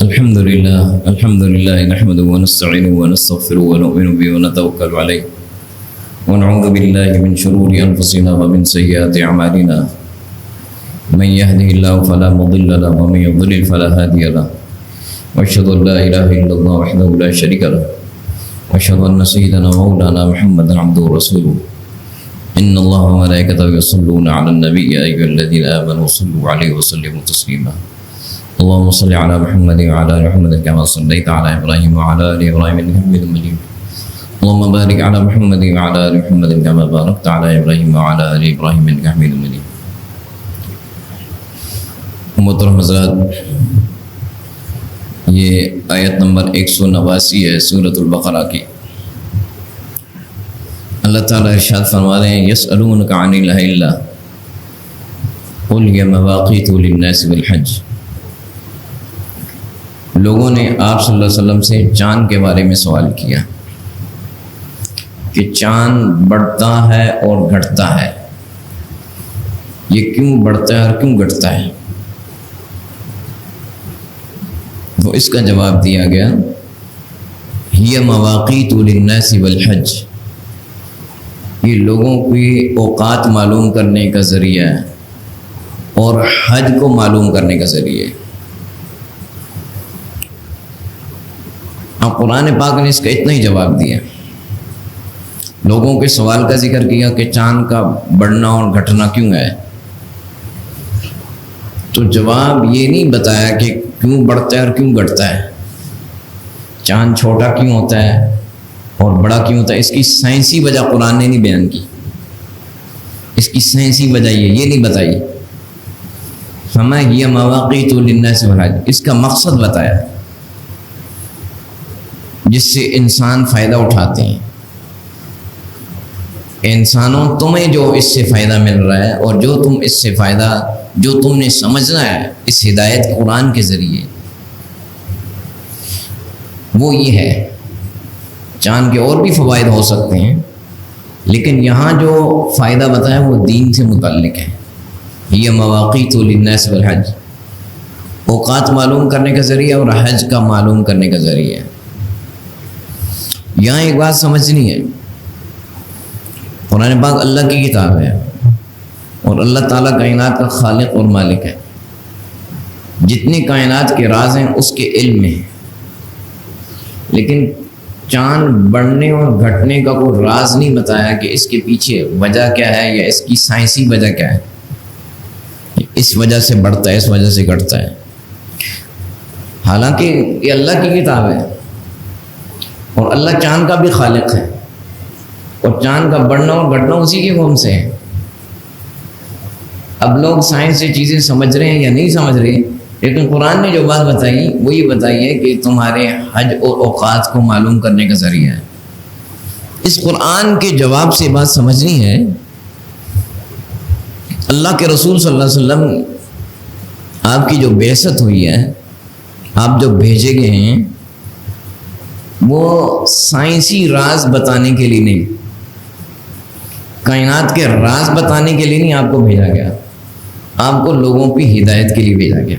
الحمد لله نحمده ونستعينه ونستغفره ونؤمن به ونتوكل عليه ونعوذ بالله من شرور أنفسنا ومن سيئات أعمالنا من يهده الله فلا مضل له ومن يضلل فلا هادي له وأشهد أن لا إله إلا الله وحده لا شريك له وأشهد أن سيدنا مولانا محمدا عبده ورسوله إن الله وملائكته يصلون على النبي يا أيها الذين آمنوا صلوا عليه وسلموا تسليما اللهم صل على محمد وعلى آل محمد كما صليت على إبراهيم وعلى آل إبراهيم إنك حميد مجيد اللهم بارك على محمد وعلى آل محمد كما باركت على إبراهيم وعلى آل إبراهيم إنك حميد مجيد. محترم حضرات، یہ آیت نمبر 189 ہے سورۃ البقرہ کی. اللہ تعالیٰ ارشاد فرما رہے ہیں یسألونک عن الأہلہ قل هی مواقیت للناس بالحج. لوگوں نے آپ صلی اللہ علیہ وسلم سے چاند کے بارے میں سوال کیا کہ چاند بڑھتا ہے اور گھٹتا ہے، یہ کیوں بڑھتا ہے اور کیوں گھٹتا ہے؟ تو اس کا جواب دیا گیا ہی مواقیت للناس بالحج، یہ لوگوں کی اوقات معلوم کرنے کا ذریعہ ہے اور حج کو معلوم کرنے کا ذریعہ ہے. اب قرآن پاک نے اس کا اتنا ہی جواب دیا. لوگوں کے سوال کا ذکر کیا کہ چاند کا بڑھنا اور گھٹنا کیوں ہے، تو جواب یہ نہیں بتایا کہ کیوں بڑھتا ہے اور کیوں گھٹتا ہے، چاند چھوٹا کیوں ہوتا ہے اور بڑا کیوں ہوتا ہے. اس کی سائنسی وجہ قرآن نے نہیں بیان کی. اس کی سائنسی وجہ یہ نہیں بتائی. فما ہی مواقیت للناس بالحج، اس کا مقصد بتایا جس سے انسان فائدہ اٹھاتے ہیں. انسانوں تمہیں جو اس سے فائدہ مل رہا ہے اور جو تم اس سے فائدہ جو تم نے سمجھنا ہے اس ہدایت قرآن کے ذریعے، وہ یہ ہے. چاند کے اور بھی فوائد ہو سکتے ہیں لیکن یہاں جو فائدہ بتایا وہ دین سے متعلق ہے. یہ مواقیت للناس بالحج، اوقات معلوم کرنے کا ذریعہ اور حج کا معلوم کرنے کا ذریعہ. یہاں ایک بات سمجھنی ہے، قرآن پاک اللہ کی کتاب ہے اور اللہ تعالیٰ کائنات کا خالق اور مالک ہے. جتنے کائنات کے راز ہیں اس کے علم میں ہیں، لیکن چاند بڑھنے اور گھٹنے کا کوئی راز نہیں بتایا کہ اس کے پیچھے وجہ کیا ہے یا اس کی سائنسی وجہ کیا ہے، اس وجہ سے بڑھتا ہے اس وجہ سے گھٹتا ہے. حالانکہ یہ اللہ کی کتاب ہے اور اللہ چاند کا بھی خالق ہے اور چاند کا بڑھنا اور گھٹنا اسی کے حکم سے ہے. اب لوگ سائنس سے چیزیں سمجھ رہے ہیں یا نہیں سمجھ رہے، لیکن قرآن نے جو بات بتائی وہ یہ بتائی ہے کہ تمہارے حج اور اوقات کو معلوم کرنے کا ذریعہ ہے. اس قرآن کے جواب سے بات سمجھنی ہے. اللہ کے رسول صلی اللہ علیہ وسلم آپ کی جو بعثت ہوئی ہے، آپ جو بھیجے گئے ہیں، وہ سائنسی راز بتانے کے لیے نہیں، کائنات کے راز بتانے کے لیے نہیں آپ کو بھیجا گیا، آپ کو لوگوں کی ہدایت کے لیے بھیجا گیا.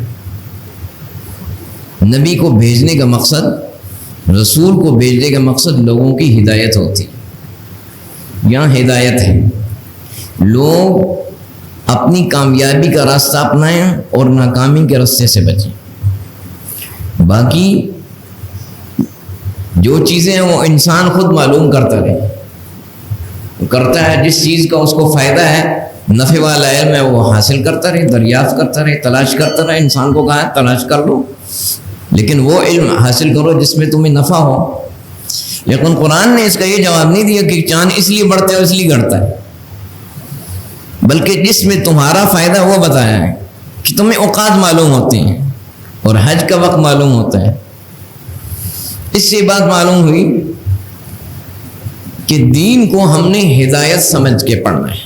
نبی کو بھیجنے کا مقصد، رسول کو بھیجنے کا مقصد لوگوں کی ہدایت ہوتی. یہاں ہدایت ہے، لوگ اپنی کامیابی کا راستہ اپنائیں اور ناکامی کے راستے سے بچیں. باقی جو چیزیں ہیں وہ انسان خود معلوم کرتا رہے، کرتا ہے جس چیز کا اس کو فائدہ ہے، نفع والا علم ہے، وہ حاصل کرتا رہے، دریافت کرتا رہے، تلاش کرتا رہے. انسان کو کہا ہے تلاش کر لو، لیکن وہ علم حاصل کرو جس میں تمہیں نفع ہو. لیکن قرآن نے اس کا یہ جواب نہیں دیا کہ چاند اس لیے بڑھتا ہے اس لیے گھٹتا ہے، بلکہ جس میں تمہارا فائدہ وہ بتایا ہے کہ تمہیں اوقات معلوم ہوتے ہیں اور حج کا وقت معلوم ہوتا ہے. اس سے بات معلوم ہوئی کہ دین کو ہم نے ہدایت سمجھ کے پڑھنا ہے.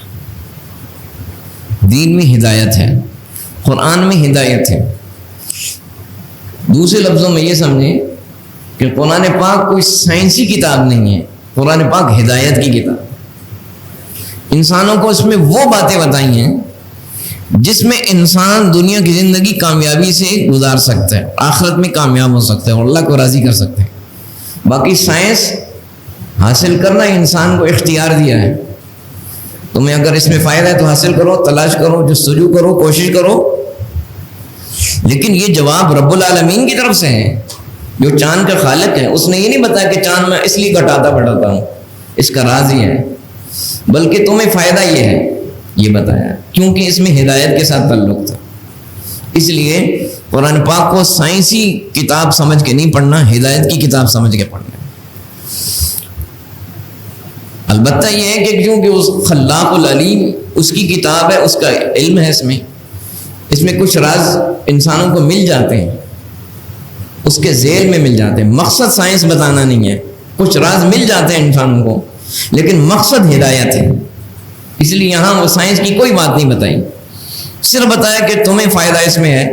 دین میں ہدایت ہے، قرآن میں ہدایت ہے. دوسرے لفظوں میں یہ سمجھیں کہ قرآن پاک کوئی سائنسی کتاب نہیں ہے، قرآن پاک ہدایت کی کتاب. انسانوں کو اس میں وہ باتیں بتائی ہیں جس میں انسان دنیا کی زندگی کامیابی سے گزار سکتا ہے، آخرت میں کامیاب ہو سکتا ہے اور اللہ کو راضی کر سکتا ہے۔ باقی سائنس حاصل کرنا انسان کو اختیار دیا ہے، تمہیں اگر اس میں فائدہ ہے تو حاصل کرو، تلاش کرو، جستجو کرو، کوشش کرو، لیکن یہ جواب رب العالمین کی طرف سے ہے جو چاند کا خالق ہے۔ اس نے یہ نہیں بتایا کہ چاند میں اس لیے گھٹاتا بڑھاتا ہوں، اس کا راز یہ ہے، بلکہ تمہیں فائدہ یہ ہے یہ بتایا، کیونکہ اس میں ہدایت کے ساتھ تعلق تھا۔ اس لیے قرآن پاک کو سائنسی کتاب سمجھ کے نہیں پڑھنا، ہدایت کی کتاب سمجھ کے پڑھنا۔ البتہ یہ ہے کہ کیونکہ اس خلاق العلیم اس کی کتاب ہے، اس کا علم ہے، اس میں کچھ راز انسانوں کو مل جاتے ہیں، اس کے ذیل میں مل جاتے ہیں۔ مقصد سائنس بتانا نہیں ہے، کچھ راز مل جاتے ہیں انسانوں کو، لیکن مقصد ہدایت ہے۔ اس لیے یہاں وہ سائنس کی کوئی بات نہیں بتائی، صرف بتایا کہ تمہیں فائدہ اس میں ہے،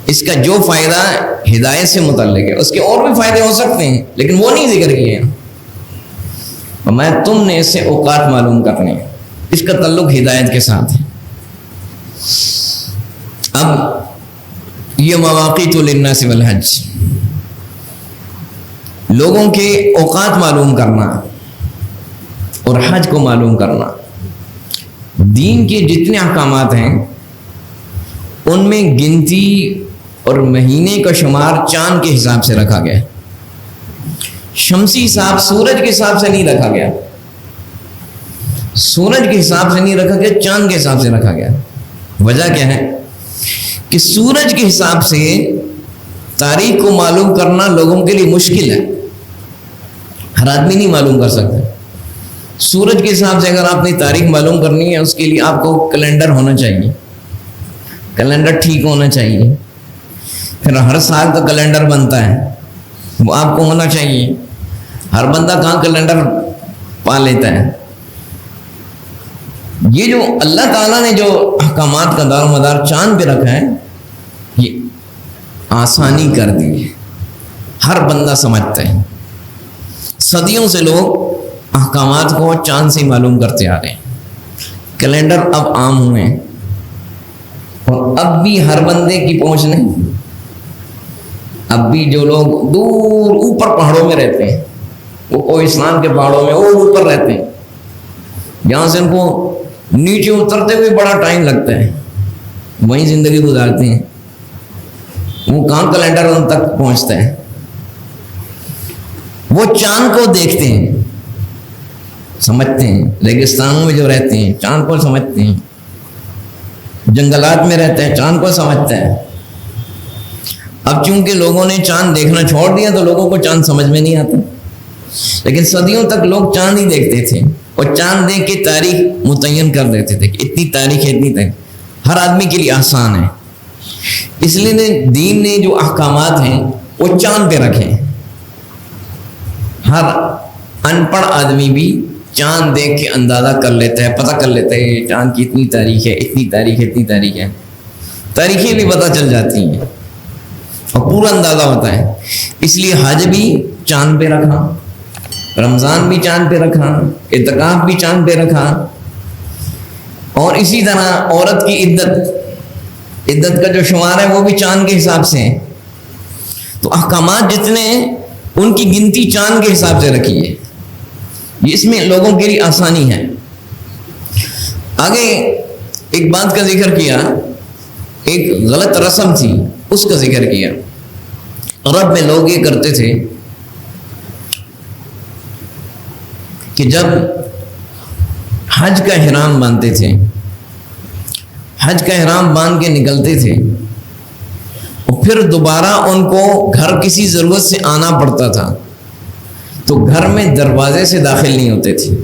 اس کا جو فائدہ ہدایت سے متعلق ہے، اس کے اور بھی فائدے ہو سکتے ہیں لیکن وہ نہیں ذکر کیے ہیں۔ میں تم نے اس سے اوقات معلوم کرنے، اس کا تعلق ہدایت کے ساتھ ہے۔ اب یہ مواقیت للناس والحج، لوگوں کے اوقات معلوم کرنا اور حج کو معلوم کرنا۔ دین کے جتنے احکامات ہیں ان میں گنتی اور مہینے کا شمار چاند کے حساب سے رکھا گیا، شمسی حساب سورج کے حساب سے نہیں رکھا گیا، سورج کے حساب سے نہیں رکھا گیا، چاند کے حساب سے رکھا گیا۔ وجہ کیا ہے کہ سورج کے حساب سے تاریخ کو معلوم کرنا لوگوں کے لیے مشکل ہے، ہر آدمی نہیں معلوم کر سکتا۔ سورج کے حساب سے اگر آپ نے تاریخ معلوم کرنی ہے، اس کے لیے آپ کو کیلنڈر ہونا چاہیے، کیلنڈر ٹھیک ہونا چاہیے، پھر ہر سال کا کیلنڈر بنتا ہے، وہ آپ کو ہونا چاہیے۔ ہر بندہ کہاں کیلنڈر پا لیتا ہے؟ یہ جو اللہ تعالیٰ نے جو احکامات کا دار و مدار چاند پہ رکھا ہے، یہ آسانی کر دی ہے، ہر بندہ سمجھتا ہے۔ صدیوں سے لوگ احکامات کو چاند سے معلوم کرتے آ رہے ہیں، کیلنڈر اب عام ہوئے ہیں اور اب بھی ہر بندے کی پہنچ نہیں۔ اب بھی جو لوگ دور اوپر پہاڑوں میں رہتے ہیں، وہ کوہستان کے پہاڑوں میں اور اوپر رہتے ہیں، جہاں سے ان کو نیچے اترتے ہوئے بڑا ٹائم لگتا ہے، وہیں زندگی گزارتے ہیں، وہ کہاں کیلنڈر ان تک پہنچتا ہے۔ وہ چاند کو دیکھتے ہیں، سمجھتے ہیں، ریگستانوں میں جو رہتے ہیں چاند کو سمجھتے ہیں، جنگلات میں رہتے ہیں چاند کو سمجھتے ہیں۔ اب چونکہ لوگوں نے چاند دیکھنا چھوڑ دیا تو لوگوں کو چاند سمجھ میں نہیں آتا، لیکن صدیوں تک لوگ چاند ہی دیکھتے تھے اور چاند دیکھ کے تاریخ متعین کر دیتے تھے کہ اتنی تاریخ ہے، اتنی تاریخ، ہر آدمی کے لیے آسان ہے۔ اس لیے دین نے جو احکامات ہیں وہ چاند پہ رکھے ہیں، ہر ان پڑھ آدمی بھی چاند دیکھ کے اندازہ کر لیتا ہے، پتہ کر لیتا ہے چاند کی اتنی تاریخ ہے، اتنی تاریخ ہے، اتنی تاریخ ہے، تاریخیں بھی پتہ چل جاتی ہیں اور پورا اندازہ ہوتا ہے۔ اس لیے حج بھی چاند پہ رکھا، رمضان بھی چاند پہ رکھا، اعتکاف بھی چاند پہ رکھا، اور اسی طرح عورت کی عدت کا جو شمار ہے وہ بھی چاند کے حساب سے ہے۔ تو احکامات جتنے ہیں ان کی گنتی چاند کے حساب سے رکھی ہے، یہ اس میں لوگوں کے لیے آسانی ہے۔ آگے ایک بات کا ذکر کیا، ایک غلط رسم تھی اس کا ذکر کیا۔ عرب میں لوگ یہ کرتے تھے کہ جب حج کا احرام باندھتے تھے، حج کا احرام باندھ کے نکلتے تھے اور پھر دوبارہ ان کو گھر کسی ضرورت سے آنا پڑتا تھا تو گھر میں دروازے سے داخل نہیں ہوتے تھے۔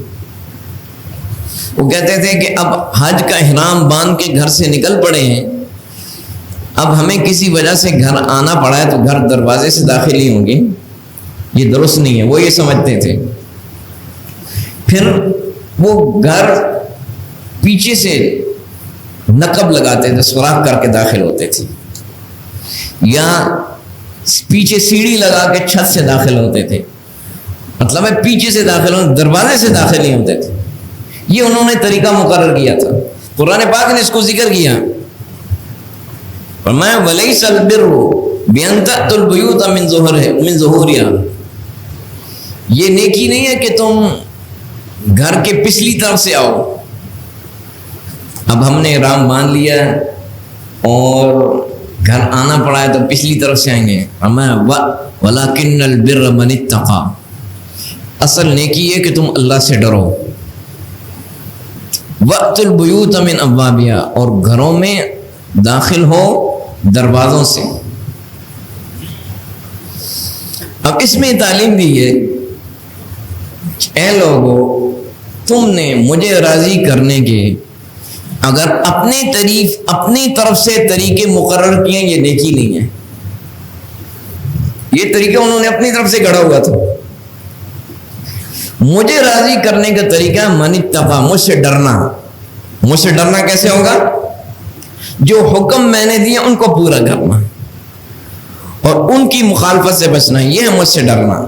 وہ کہتے تھے کہ اب حج کا احرام باندھ کے گھر سے نکل پڑے ہیں، اب ہمیں کسی وجہ سے گھر آنا پڑا ہے تو گھر دروازے سے داخل نہیں ہوں گے، یہ درست نہیں ہے، وہ یہ سمجھتے تھے۔ پھر وہ گھر پیچھے سے نقب لگاتے تھے، سوراخ کر کے داخل ہوتے تھے، یا پیچھے سیڑھی لگا کے چھت سے داخل ہوتے تھے، مطلب ہے پیچھے سے داخل ہوتے، دروازے سے داخل نہیں ہوتے تھے۔ یہ انہوں نے طریقہ مقرر کیا تھا قرآن پاک نے اس کو ذکر کیا، فرمایا وَلَيْسَ الْبِرُّ بِأَن تَأْتُوا الْبُيُوتَ مِن ظُهُورِهَا، یہ نیکی نہیں ہے کہ تم گھر کے پچھلی طرف سے آؤ۔ اب ہم نے احرام باندھ لیا اور گھر آنا پڑا ہے تو پچھلی طرف سے آئیں گے۔ وَلَكِنَّ الْبِرَّ مَنِ اتَّقَى، اصل نیکی ہے کہ تم اللہ سے ڈرو۔ وَأْتُوا الْبُيُوتَ مِنْ أَبْوَابِهَا، اور گھروں میں داخل ہو دروازوں سے۔ اب اس میں تعلیم دی ہے، اے لوگو تم نے مجھے راضی کرنے کے اگر اپنی طرف سے طریقے مقرر کیے، یہ نیکی نہیں ہے۔ یہ طریقہ انہوں نے اپنی طرف سے گڑھا ہوا تھا۔ مجھے راضی کرنے کا طریقہ من اتقیٰ، مجھ سے ڈرنا۔ مجھ سے ڈرنا کیسے ہوگا؟ جو حکم میں نے دیے ان کو پورا کرنا اور ان کی مخالفت سے بچنا، یہ ہے مجھ سے ڈرنا۔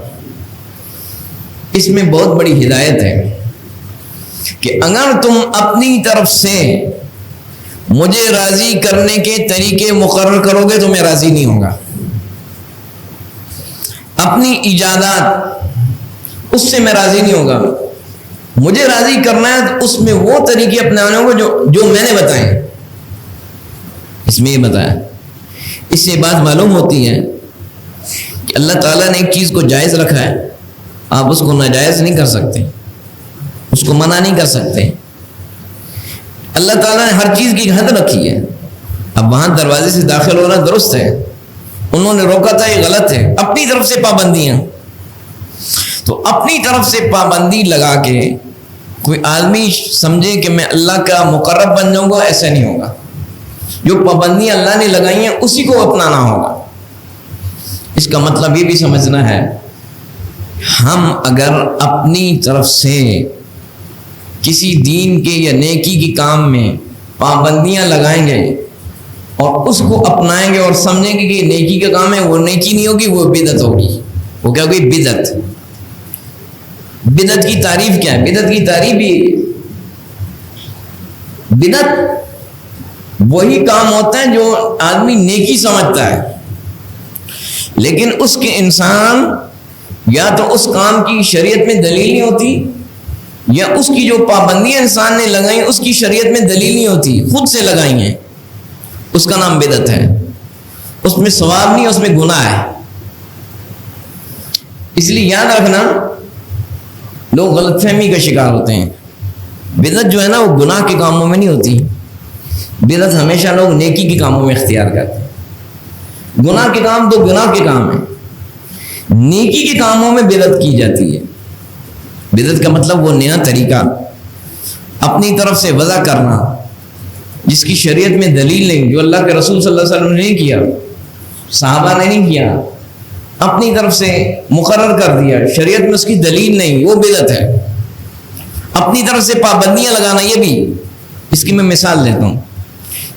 اس میں بہت بڑی ہدایت ہے کہ اگر تم اپنی طرف سے مجھے راضی کرنے کے طریقے مقرر کرو گے تو میں راضی نہیں ہوگا۔ اپنی ایجادات اس سے میں راضی نہیں ہوگا۔ مجھے راضی کرنا ہے تو اس میں وہ طریقے اپنانے ہوں گے جو میں نے بتائے۔ اس میں یہ بتایا، اس سے بات معلوم ہوتی ہے کہ اللہ تعالیٰ نے ایک چیز کو جائز رکھا ہے، آپ اس کو ناجائز نہیں کر سکتے، اس کو منع نہیں کر سکتے۔ اللہ تعالیٰ نے ہر چیز کی حد رکھی ہے۔ اب وہاں دروازے سے داخل ہونا درست ہے، انہوں نے روکا تھا، یہ غلط ہے۔ اپنی طرف سے پابندیاں، تو اپنی طرف سے پابندی لگا کے کوئی آدمی سمجھے کہ میں اللہ کا مقرب بن جاؤں گا، ایسا نہیں ہوگا۔ جو پابندیاں اللہ نے لگائی ہیں اسی کو اپنانا ہوگا۔ اس کا مطلب یہ بھی سمجھنا ہے، ہم اگر اپنی طرف سے کسی دین کے یا نیکی کے کام میں پابندیاں لگائیں گے اور اس کو اپنائیں گے اور سمجھیں گے کہ یہ نیکی کا کام ہے، وہ نیکی نہیں ہوگی، وہ بدعت ہوگی۔ وہ کیا ہوگی؟ بدعت۔ بدعت کی تعریف کیا ہے؟ بدعت کی تعریف یہ، بدعت وہی کام ہوتا ہے جو آدمی نیکی سمجھتا ہے، لیکن اس کے انسان یا تو اس کام کی شریعت میں دلیل نہیں ہوتی، یا اس کی جو پابندیاں انسان نے لگائی اس کی شریعت میں دلیل نہیں ہوتی، خود سے لگائی ہیں، اس کا نام بدعت ہے۔ اس میں ثواب نہیں، اس میں گناہ ہے۔ اس لیے یاد رکھنا، لوگ غلط فہمی کا شکار ہوتے ہیں۔ بدعت جو ہے نا وہ گناہ کے کاموں میں نہیں ہوتی، بدعت ہمیشہ لوگ نیکی کے کاموں میں اختیار کرتے ہیں۔ گناہ کے کام تو گناہ کے کام ہیں، نیکی کے کاموں میں بدعت کی جاتی ہے۔ بدعت کا مطلب وہ نیا طریقہ اپنی طرف سے وضع کرنا جس کی شریعت میں دلیل نہیں، جو اللہ کے رسول صلی اللہ علیہ وسلم نے نہیں کیا، صحابہ نے نہیں کیا، اپنی طرف سے مقرر کر دیا، شریعت میں اس کی دلیل نہیں، وہ بدعت ہے۔ اپنی طرف سے پابندیاں لگانا، یہ بھی، اس کی میں مثال لیتا ہوں،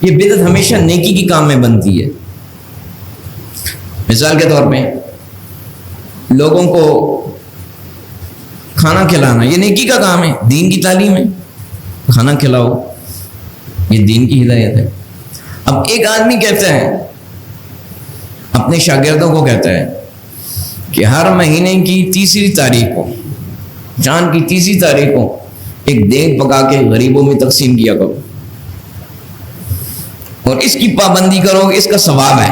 یہ بدعت ہمیشہ نیکی کی کام میں بنتی ہے۔ مثال کے طور پہ لوگوں کو کھانا کھلانا، یہ نیکی کا کام ہے، دین کی تعلیم ہے، کھانا کھلاؤ، یہ دین کی ہدایت ہے۔ اب ایک آدمی کہتا ہے، اپنے شاگردوں کو کہتا ہے کہ ہر مہینے کی تیسری تاریخ کو، چاند کی تیسری تاریخ کو ایک دیگ پکا کے غریبوں میں تقسیم کیا کرو، اور اس کی پابندی کرو، اس کا ثواب ہے۔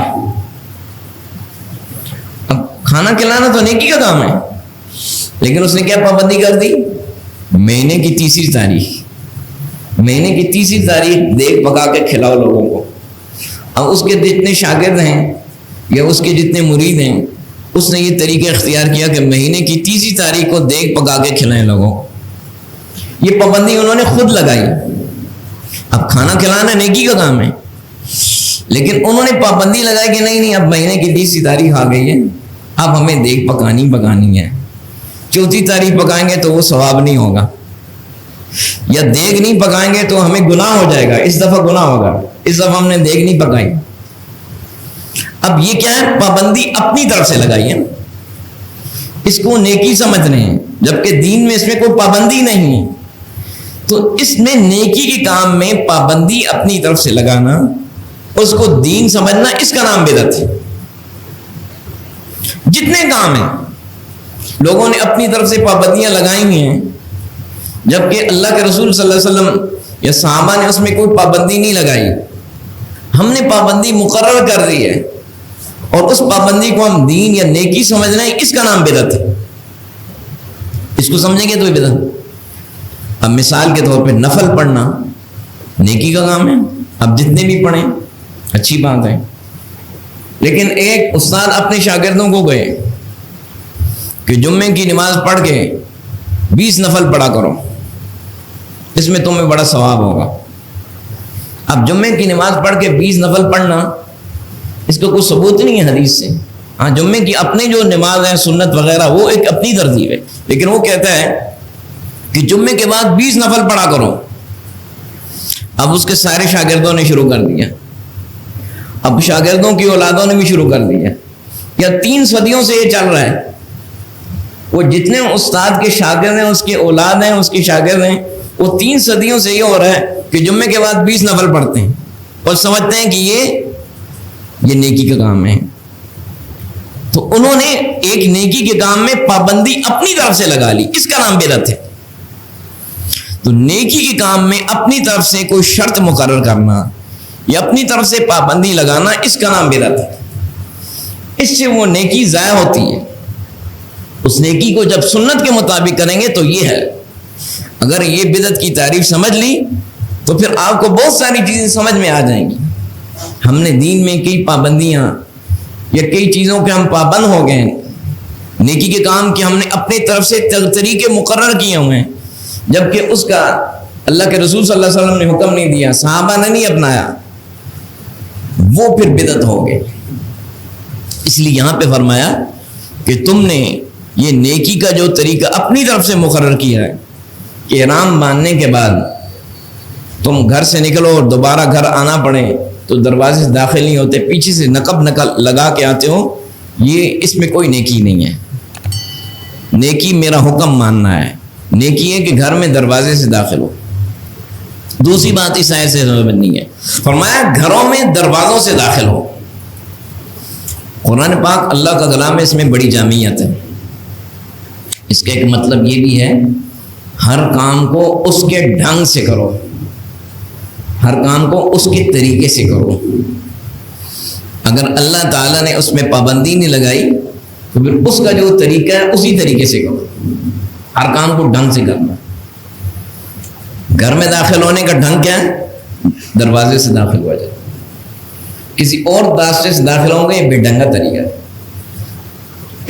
اب کھانا کھلانا تو نیکی کا کام ہے، لیکن اس نے کیا پابندی کر دی؟ مہینے کی تیسری تاریخ، مہینے کی تیسری تاریخ دیگ پکا کے کھلاؤ لوگوں کو۔ اب اس کے جتنے شاگرد ہیں یا اس کے جتنے مرید ہیں، اس نے یہ طریقہ اختیار کیا کہ مہینے کی تیسری تاریخ کو دیگ پکا کے کھلائیں لوگوں کو۔ یہ پابندی انہوں نے خود لگائی۔ اب کھانا کھلانا نیکی کا کام ہے، لیکن انہوں نے پابندی لگائی کہ نہیں اب مہینے کی تیسری تاریخ آ گئی ہے، اب ہمیں دیگ پکانی ہے، چوتھی تاریخ پکائیں گے تو وہ ثواب نہیں ہوگا، یا دیگ نہیں پکائیں گے تو ہمیں گناہ ہو جائے گا، اس دفعہ گناہ ہوگا، اس دفعہ ہم نے دیگ نہیں پکائی۔ اب یہ کیا ہے؟ پابندی اپنی طرف سے لگائی ہے، اس کو نیکی سمجھنے ہیں، جبکہ دین میں اس میں کوئی پابندی نہیں ہے۔ تو اس میں نیکی کے کام میں پابندی اپنی طرف سے لگانا، اس کو دین سمجھنا، اس کا نام بدعت ہے۔ جتنے کام ہیں لوگوں نے اپنی طرف سے پابندیاں لگائی ہیں، جبکہ اللہ کے رسول صلی اللہ علیہ وسلم یا صحابہ نے اس میں کوئی پابندی نہیں لگائی، ہم نے پابندی مقرر کر دی ہے اور اس پابندی کو ہم دین یا نیکی سمجھ رہے ہیں، اس کا نام بدعت ہے۔ اس کو سمجھیں گے تو یہ بدعت۔ اب مثال کے طور پہ نفل پڑھنا نیکی کا کام ہے، اب جتنے بھی پڑھیں اچھی بات ہے، لیکن ایک استاد اپنے شاگردوں کو گئے کہ جمعے کی نماز پڑھ کے 20 نفل پڑھا کرو، اس میں تمہیں بڑا ثواب ہوگا۔ اب جمعے کی نماز پڑھ کے 20 نفل پڑھنا، اس کا کوئی ثبوت نہیں ہے حدیث سے۔ ہاں جمعے کی اپنی جو نماز ہے سنت وغیرہ وہ ایک اپنی ترتیب ہے، لیکن وہ کہتا ہے کہ جمعے کے بعد 20 نفل پڑھا کرو۔ اب اس کے سارے شاگردوں نے شروع کر دیا، اب شاگردوں کی اولادوں نے بھی شروع کر دیا، یا 3 صدیوں سے یہ چل رہا ہے۔ وہ جتنے استاد کے شاگرد ہیں، اس کے اولاد ہیں، اس کے شاگرد ہیں، وہ 3 صدیوں سے یہ ہو رہا ہے کہ جمعے کے بعد 20 نفل پڑھتے ہیں اور سمجھتے ہیں کہ یہ نیکی کا کام ہے۔ تو انہوں نے ایک نیکی کے کام میں پابندی اپنی طرف سے لگا لی، اس کا نام بدعت ہے۔ تو نیکی کے کام میں اپنی طرف سے کوئی شرط مقرر کرنا یا اپنی طرف سے پابندی لگانا، اس کا نام بدعت ہے۔ اس سے وہ نیکی ضائع ہوتی ہے۔ اس نیکی کو جب سنت کے مطابق کریں گے تو یہ ہے۔ اگر یہ بدعت کی تعریف سمجھ لی تو پھر آپ کو بہت ساری چیزیں سمجھ میں آ جائیں گی۔ ہم نے دین میں کئی پابندیاں یا کئی چیزوں کے ہم پابند ہو گئے، نیکی کے کام کے ہم نے اپنی طرف سے طریقے مقرر کیے ہوئے ہیں، جبکہ اس کا اللہ کے رسول صلی اللہ علیہ وسلم نے حکم نہیں دیا، صحابہ نے نہیں اپنایا، وہ پھر بدعت ہو گئے۔ اس لیے یہاں پہ فرمایا کہ تم نے یہ نیکی کا جو طریقہ اپنی طرف سے مقرر کیا ہے کہ احرام باندھنے کے بعد تم گھر سے نکلو اور دوبارہ گھر آنا پڑے تو دروازے سے داخل نہیں ہوتے، پیچھے سے نقب لگا کے آتے ہو، یہ اس میں کوئی نیکی نہیں ہے۔ نیکی میرا حکم ماننا ہے، نیکی ہے کہ گھر میں دروازے سے داخل ہو۔ دوسری بات اس آیت سے سمجھنی ہے، فرمایا گھروں میں دروازوں سے داخل ہو۔ قرآن پاک اللہ کا کلام ہے، اس میں بڑی جامعیت ہے۔ اس کا ایک مطلب یہ بھی ہے ہر کام کو اس کے ڈھنگ سے کرو، ہر کام کو اس کے طریقے سے کرو۔ اگر اللہ تعالیٰ نے اس میں پابندی نہیں لگائی تو پھر اس کا جو طریقہ ہے اسی طریقے سے کرو۔ ہر کام کو ڈھنگ سے کرنا۔ گھر میں داخل ہونے کا ڈھنگ کیا ہے؟ دروازے سے داخل ہوا جائے، کسی اور راستے سے داخل ہوں گے، یہ بے ڈھنگا طریقہ ہے۔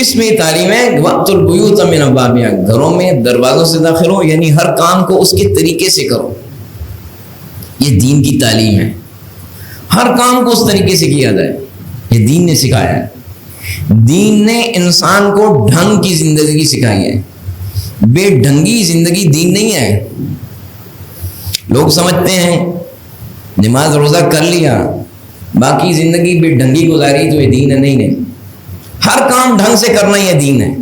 اس میں تعلیم ہے وَأْتُوا الْبُيُوتَ مِنْ أَبْوَابِهَا، گھروں میں دروازوں سے داخل ہو، یعنی ہر کام کو اس کے طریقے سے کرو۔ یہ دین کی تعلیم ہے، ہر کام کو اس طریقے سے کیا جائے، یہ دین نے سکھایا ہے۔ دین نے انسان کو ڈھنگ کی زندگی سکھائی ہے، بے ڈھنگی زندگی دین نہیں ہے۔ لوگ سمجھتے ہیں نماز روزہ کر لیا، باقی زندگی بے ڈھنگی گزاری تو یہ دین ہے، نہیں۔ ہر کام ڈھنگ سے کرنا یہ دین ہے،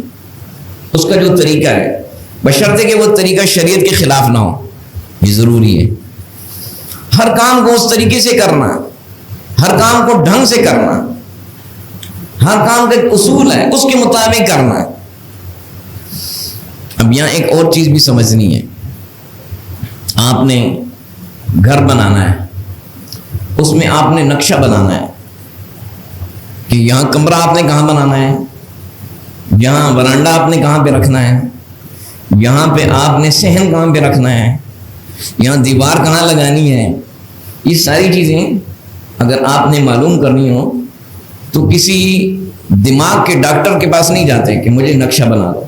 اس کا جو طریقہ ہے، بشرطے کہ وہ طریقہ شریعت کے خلاف نہ ہو، یہ ضروری ہے۔ ہر کام کو اس طریقے سے کرنا، ہر کام کو ڈھنگ سے کرنا، ہر کام کا ایک اصول ہے، اس کے مطابق کرنا۔ اب یہاں ایک اور چیز بھی سمجھنی ہے، آپ نے گھر بنانا ہے، اس میں آپ نے نقشہ بنانا ہے کہ یہاں کمرہ آپ نے کہاں بنانا ہے، یہاں برانڈا آپ نے کہاں پہ رکھنا ہے، یہاں پہ آپ نے صحن کہاں پہ رکھنا ہے، یہاں دیوار کہاں لگانی ہے۔ یہ ساری چیزیں اگر آپ نے معلوم کرنی ہو تو کسی دماغ کے ڈاکٹر کے پاس نہیں جاتے کہ مجھے نقشہ بنا دو۔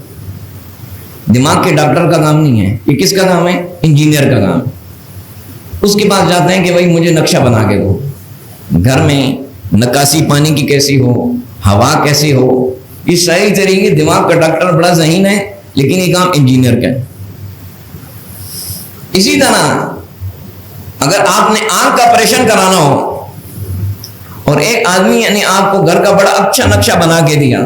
دماغ کے ڈاکٹر کا کام نہیں ہے، یہ کس کا کام ہے؟ انجینئر کا کام۔ اس کے پاس جاتے ہیں کہ بھائی مجھے نقشہ بنا کے دو، گھر میں نکاسی پانی کی کیسی ہو، ہوا کیسی ہو، یہ ساری طریقے۔ دماغ کا ڈاکٹر بڑا ذہین ہے لیکن یہ کام انجینئر کا ہے۔ اسی طرح اگر آپ نے آنکھ کا آپریشن کرانا ہو اور ایک آدمی یعنی آپ کو گھر کا بڑا اچھا نقشہ بنا کے دیا،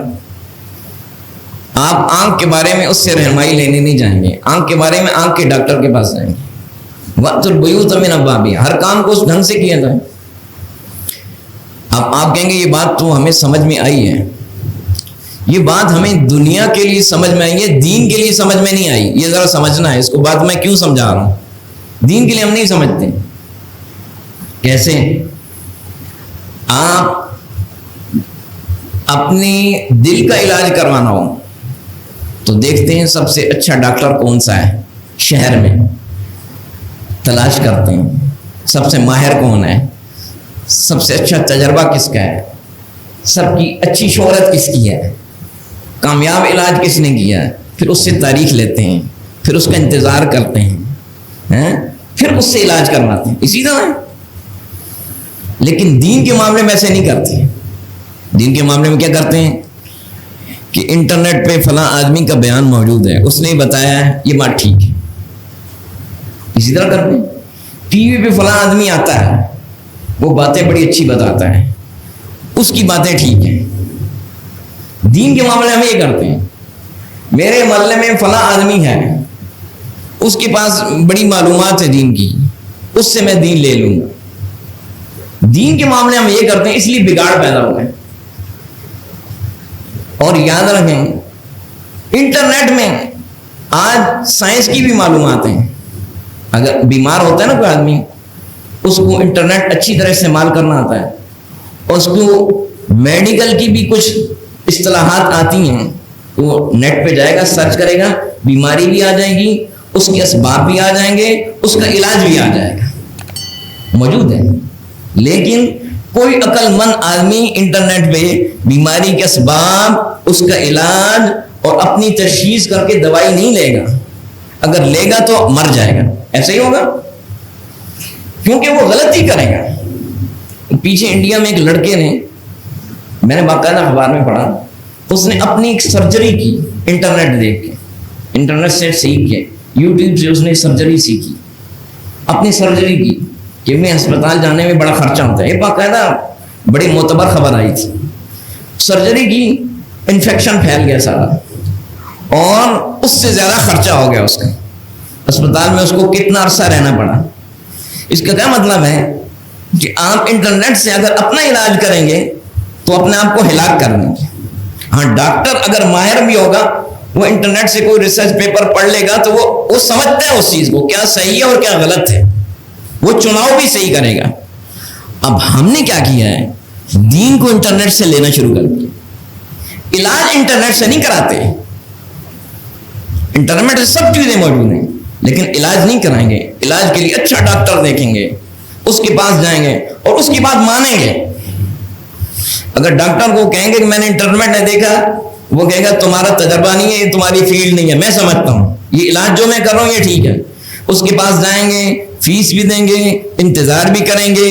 آپ آنکھ کے بارے میں اس سے رہنمائی لینے نہیں جائیں گے، آنکھ کے بارے میں آنکھ کے ڈاکٹر کے پاس جائیں گے۔ وَأْتُوا الْبُيُوتَ مِنْ أَبْوَابِهَا، ہر کام کو اس ڈھنگ سے کیا جائے. اب آپ کہیں گے یہ بات تو ہمیں سمجھ میں آئی ہے، یہ بات ہمیں دنیا کے لیے سمجھ میں آئی ہے، دین کے لیے سمجھ میں نہیں آئی. یہ ذرا سمجھنا ہے اس کو، بات میں کیوں سمجھا رہا ہوں. دین کے لیے ہم نہیں سمجھتے. کیسے؟ آپ اپنے دل کا علاج کروانا ہو تو دیکھتے ہیں سب سے اچھا ڈاکٹر کون سا ہے شہر میں، تلاش کرتے ہیں سب سے ماہر کون ہے، سب سے اچھا تجربہ کس کا ہے، سب کی اچھی شہرت کس کی ہے، کامیاب علاج کس نے کیا ہے. پھر اس سے تاریخ لیتے ہیں، پھر اس کا انتظار کرتے ہیں، پھر اس سے علاج کرواتے ہیں. اسی طرح ہے. لیکن دین کے معاملے میں ایسے نہیں کرتے. دین کے معاملے میں کیا کرتے ہیں کہ انٹرنیٹ پہ فلاں آدمی کا بیان موجود ہے، اس نے بتایا ہے، یہ بات ٹھیک ہے. اسی طرح کرتے ہیں. ٹی وی پہ فلاں آدمی آتا ہے، وہ باتیں بڑی اچھی بتاتا ہے، اس کی باتیں ٹھیک ہیں. دین کے معاملے میں یہ کرتے ہیں. میرے محلے میں فلاں آدمی ہے، اس کے پاس بڑی معلومات ہے دین کی، اس سے میں دین لے لوں گا. دین کے معاملے میں یہ کرتے ہیں، اس لیے بگاڑ پیدا ہو گئے. اور یاد رکھیں انٹرنیٹ میں آج سائنس کی بھی معلومات ہیں. اگر بیمار ہوتا ہے نا کوئی آدمی، اس کو انٹرنیٹ اچھی طرح استعمال کرنا آتا ہے، اور اس کو میڈیکل کی بھی کچھ اصطلاحات آتی ہیں، وہ نیٹ پہ جائے گا، سرچ کرے گا، بیماری بھی آ جائے گی، اس کے اسباب بھی آ جائیں گے، اس کا علاج بھی آ جائے گا، موجود ہے. لیکن کوئی عقل مند آدمی انٹرنیٹ پہ بیماری کے اسباب، اس کا علاج اور اپنی تشخیص کر کے دوائی نہیں لے گا. اگر لے گا تو مر جائے گا. ایسا ہی ہوگا، کیونکہ وہ غلطی کرے گا. پیچھے انڈیا میں ایک لڑکے نے، میں نے باقاعدہ اخبار میں پڑھا، اس نے اپنی ایک سرجری کی انٹرنیٹ دیکھ کے، انٹرنیٹ سے سیکھ کے، یوٹیوب سے اس نے سرجری سیکھی، اپنی سرجری کی. کہ میں ہسپتال جانے میں بڑا خرچہ ہوتا ہے، یہ باقاعدہ بڑی معتبر خبر آئی تھی. سرجری کی، انفیکشن پھیل گیا سارا، اور اس سے زیادہ خرچہ ہو گیا اس کا. اسپتال میں اس کو کتنا عرصہ رہنا پڑا. اس کا کیا مطلب ہے کہ آپ انٹرنیٹ سے اگر اپنا علاج کریں گے تو اپنے آپ کو ہلاک کر دیں گے. ہاں، ڈاکٹر اگر ماہر بھی ہوگا، وہ انٹرنیٹ سے کوئی ریسرچ پیپر پڑھ لے گا تو وہ سمجھتا ہے اس چیز کو کیا صحیح ہے اور کیا غلط ہے، وہ چناؤ بھی صحیح کرے گا. اب ہم نے کیا کیا ہے، دین کو انٹرنیٹ سے لینا شروع کر دیا. علاج انٹرنیٹ سے نہیں کراتے. انٹرنیٹ سے سب چیزیں موجود ہیں، لیکن علاج نہیں کرائیں گے. علاج کے لیے اچھا ڈاکٹر دیکھیں گے، اس کے پاس جائیں گے اور اس کی بات مانیں گے. اگر ڈاکٹر کو کہیں گے کہ میں نے انٹرنیٹ میں دیکھا، وہ کہے گا تمہارا تجربہ نہیں ہے، یہ تمہاری فیلڈ نہیں ہے، میں سمجھتا ہوں، یہ علاج جو میں کر رہا ہوں یہ ٹھیک ہے. اس کے پاس جائیں گے، فیس بھی دیں گے، انتظار بھی کریں گے،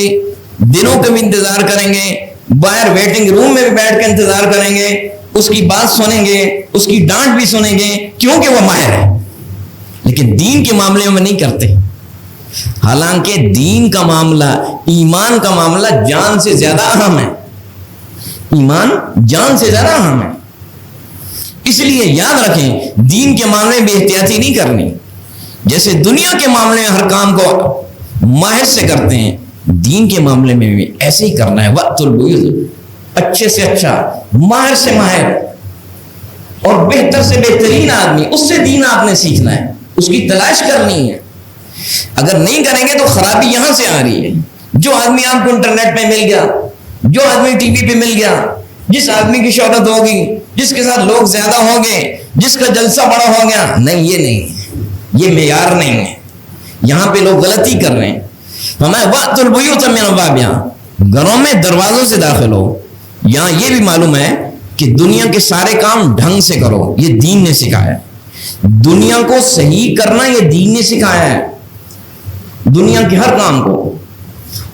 دنوں کا بھی انتظار کریں گے، باہر ویٹنگ روم میں بھی بیٹھ کے انتظار کریں گے، اس کی بات سنیں گے، اس کی ڈانٹ بھی سنیں گے، کیونکہ وہ ماہر ہے. لیکن دین کے معاملے میں نہیں کرتے. حالانکہ دین کا معاملہ، ایمان کا معاملہ جان سے زیادہ اہم ہے. ایمان جان سے زیادہ اہم ہے. اس لیے یاد رکھیں، دین کے معاملے میں بے احتیاطی نہیں کرنی. جیسے دنیا کے معاملے میں ہر کام کو ماہر سے کرتے ہیں، دین کے معاملے میں بھی ایسے ہی کرنا ہے. وقت البیوت، اچھے سے اچھا، ماہر سے ماہر اور بہتر سے بہترین آدمی، اس سے دین آپ نے سیکھنا ہے، اس کی تلاش کرنی ہے. اگر نہیں کریں گے تو خرابی یہاں سے آ رہی ہے. جو آدمی آپ کو انٹرنیٹ پہ مل گیا، جو آدمی ٹی وی پہ مل گیا، جس آدمی کی شہرت ہوگی، جس کے ساتھ لوگ زیادہ ہوں گے، جس کا جلسہ بڑا ہو گیا، نہیں، یہ نہیں، یہ معیار نہیں ہے. یہاں پہ لوگ غلطی کر رہے ہیں. ہمیں وقت البیوت من ابوابہا، گھروں میں دروازوں سے داخل ہو. یہاں یہ بھی معلوم ہے کہ دنیا کے سارے کام ڈھنگ سے کرو، یہ دین نے سکھایا ہے. دنیا کو صحیح کرنا یہ دین نے سکھایا ہے، دنیا کے ہر کام کو،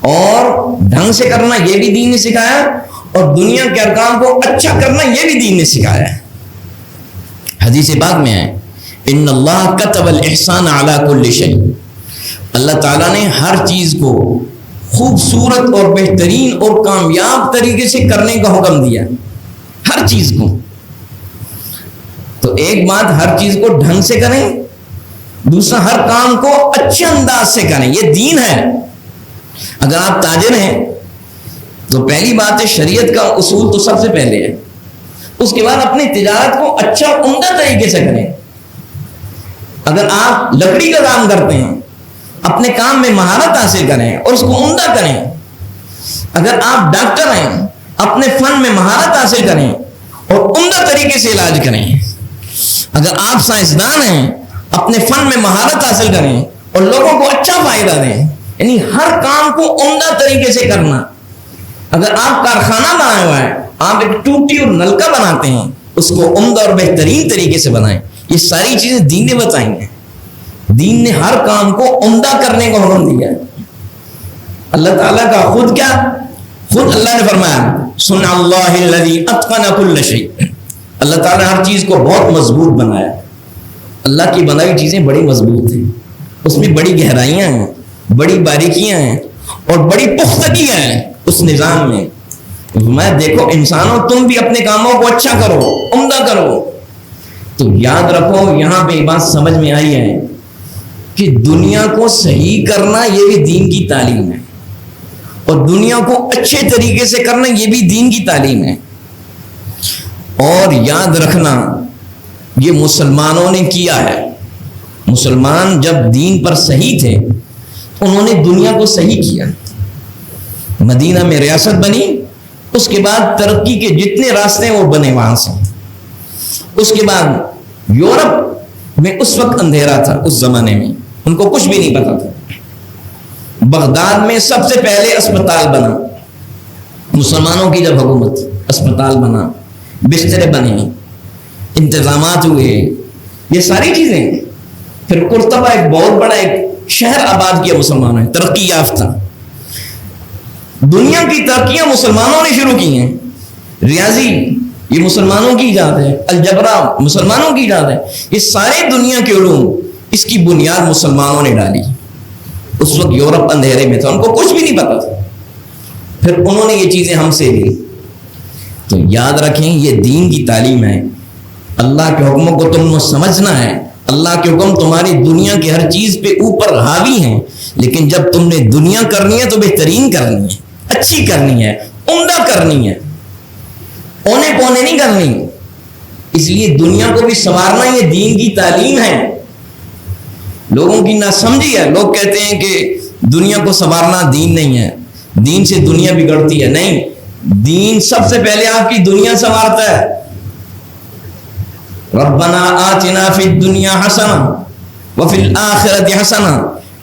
اور ڈھنگ سے کرنا یہ بھی دین نے سکھایا ہے، اور دنیا کے ہر کام کو اچھا کرنا یہ بھی دین نے سکھایا ہے. حدیث پاک میں ہے، ان اللہ کتب الاحسان علی کل شیء، اللہ تعالیٰ نے ہر چیز کو خوبصورت اور بہترین اور کامیاب طریقے سے کرنے کا حکم دیا، ہر چیز کو. تو ایک بات، ہر چیز کو ڈھنگ سے کریں، دوسرا ہر کام کو اچھے انداز سے کریں، یہ دین ہے۔ اگر آپ تاجر ہیں تو پہلی بات ہے شریعت کا اصول تو سب سے پہلے ہے، اس کے بعد اپنی تجارت کو اچھا عمدہ طریقے سے کریں۔ اگر آپ لکڑی کا کام کرتے ہیں اپنے کام میں مہارت حاصل کریں اور اس کو عمدہ کریں۔ اگر آپ ڈاکٹر ہیں اپنے فن میں مہارت حاصل کریں اور عمدہ طریقے سے علاج کریں۔ اگر آپ سائنسدان ہیں اپنے فن میں مہارت حاصل کریں اور لوگوں کو اچھا فائدہ دیں، یعنی ہر کام کو عمدہ طریقے سے کرنا۔ اگر آپ کارخانہ بنایا ہوا ہے، آپ ایک ٹوٹی اور نلکا بناتے ہیں، اس کو عمدہ اور بہترین طریقے سے بنائیں۔ یہ ساری چیزیں دین نے بتائی ہیں۔ دین نے ہر کام کو عمدہ کرنے کو حکم دیا ہے۔ اللہ تعالیٰ کا خود اللہ نے فرمایا صنع اللہ الذی اتقن کل شیء، اللہ تعالیٰ نے ہر چیز کو بہت مضبوط بنایا۔ اللہ کی بنائی چیزیں بڑی مضبوط ہیں، اس میں بڑی گہرائیاں ہیں، بڑی باریکیاں ہیں اور بڑی پختگیاں ہیں اس نظام میں۔ میں دیکھو انسانوں تم بھی اپنے کاموں کو اچھا کرو، عمدہ کرو۔ تو یاد رکھو یہاں پہ یہ بات سمجھ میں آئی ہے کہ دنیا کو صحیح کرنا یہ بھی دین کی تعلیم ہے، اور دنیا کو اچھے طریقے سے کرنا یہ بھی دین کی تعلیم ہے۔ اور یاد رکھنا یہ مسلمانوں نے کیا ہے۔ مسلمان جب دین پر صحیح تھے انہوں نے دنیا کو صحیح کیا۔ مدینہ میں ریاست بنی، اس کے بعد ترقی کے جتنے راستے وہ بنے وہاں سے۔ اس کے بعد یورپ میں اس وقت اندھیرا تھا، اس زمانے میں ان کو کچھ بھی نہیں پتا تھا۔ بغداد میں سب سے پہلے اسپتال بنا، مسلمانوں کی جب حکومت، اسپتال بنا، بسترے بنے، انتظامات ہوئے، یہ ساری چیزیں۔ پھر قرطبہ ایک بہت بڑا ایک شہر آباد کیا مسلمانوں نے، ترقی یافتہ۔ دنیا کی ترقیاں مسلمانوں نے شروع کی ہیں۔ ریاضی یہ مسلمانوں کی ایجاد ہے، الجبرا مسلمانوں کی ایجاد ہے۔ یہ سارے دنیا کے علوم اس کی بنیاد مسلمانوں نے ڈالی۔ اس وقت یورپ اندھیرے میں تھا، ان کو کچھ بھی نہیں پتا تھا، پھر انہوں نے یہ چیزیں ہم سے لی۔ تو یاد رکھیں یہ دین کی تعلیم ہے۔ اللہ کے حکموں کو تم کو سمجھنا ہے۔ اللہ کے حکم تمہاری دنیا کی ہر چیز پہ اوپر حاوی ہیں، لیکن جب تم نے دنیا کرنی ہے تو بہترین کرنی ہے، اچھی کرنی ہے، عمدہ کرنی ہے، اونے پونے نہیں کرنی۔ اس لیے دنیا کو بھی سنوارنا یہ دین کی تعلیم ہے۔ لوگوں کی ناسمجھی ہے، لوگ کہتے ہیں کہ دنیا کو سنوارنا دین نہیں ہے، دین سے دنیا بگڑتی ہے۔ نہیں، دین سب سے پہلے آپ کی دنیا سنوارتا ہے۔ ربنا آتنا فی الدنیا حسنہ وفی الآخرۃ حسنہ،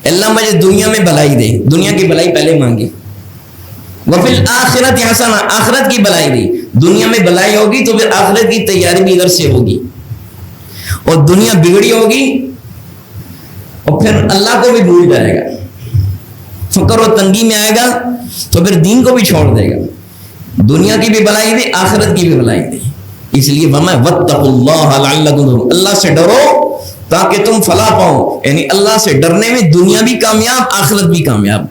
اللہ مجھے دنیا میں بھلائی دے، دنیا کی بھلائی پہلے مانگی۔ وفی الآخرۃ حسنہ، آخرت کی بھلائی دی۔ دنیا میں بھلائی ہوگی تو پھر آخرت کی تیاری بھی ادھر سے ہوگی، اور دنیا بگڑی ہوگی اور پھر اللہ کو بھی بھول جائے گا، فقر و تنگی میں آئے گا تو پھر دین کو بھی چھوڑ دے گا۔ دنیا کی بھی بھلائی دی، آخرت کی بھی بھلائی دی۔ اس لیے وَاتَّقُوا اللَّهَ لَعَلَّكُمْ تُفْلِحُونَ، اللہ سے ڈرو تاکہ تم فلاح پاؤ، یعنی اللہ سے ڈرنے میں دنیا بھی کامیاب، آخرت بھی کامیاب۔